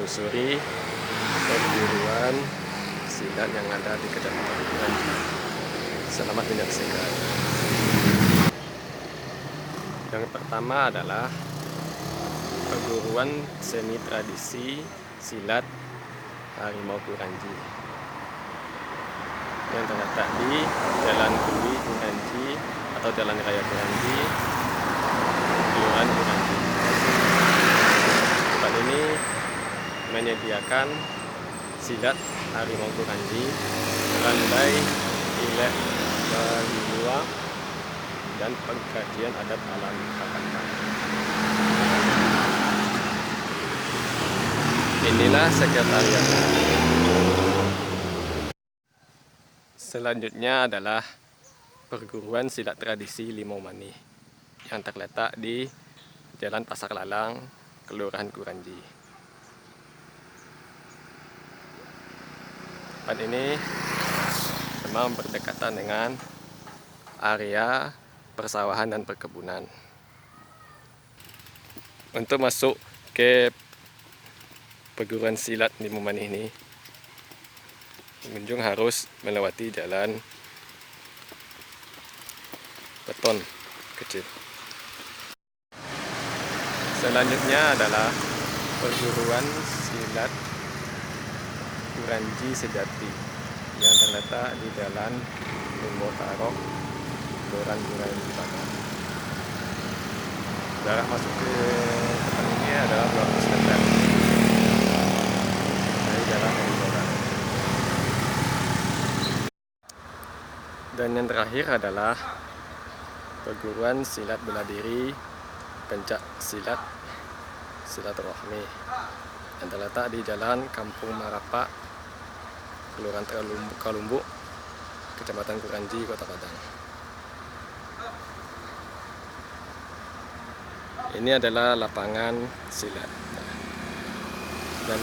menelusuri perguruan silat yang ada di Kecamatan Kuranji. Selamat menyaksikan. Yang pertama adalah perguruan seni tradisi silat Harimau Kuranji yang terletak di Jalan Kuli Kuranji atau Jalan Raya Kuranji, Kelurahan Kuranji. Tempat ini menyediakan silat Harimau Kuranji, landai, ilek, balua, dan pengkajian adat alam Kakatan. Inilah sekretariatnya. Selanjutnya adalah perguruan silat tradisi Limau Manih yang terletak di Jalan Pasar Lalang, Kelurahan Kuranji. Tempat ini memang berdekatan dengan area persawahan dan perkebunan. Untuk masuk ke perguruan silat Limau Manih ini, pengunjung harus melewati jalan beton kecil. Selanjutnya adalah perguruan silat Kuranji Sejati yang terletak di Jalan Lumbo Tarok, Kelurahan Kuranji Barat. Jarak masuk ke tempat ini adalah 200 meter dari Jalan Lumbo Tarok. Dan yang terakhir adalah perguruan silat bela diri Pencak Silat Silaturahmi yang terletak di Jalan Kampung Marapak, Kelurahan Kalumbu, Kecamatan Kuranji, Kota Padang. Ini adalah lapangan silat. Dan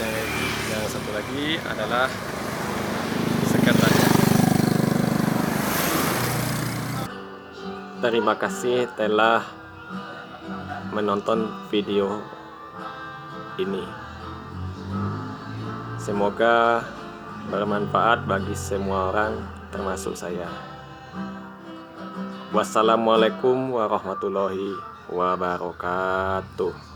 yang satu lagi adalah sekretariat. Terima kasih telah menonton video ini. Semoga bermanfaat bagi semua orang, termasuk saya. Wassalamualaikum warahmatullahi wabarakatuh.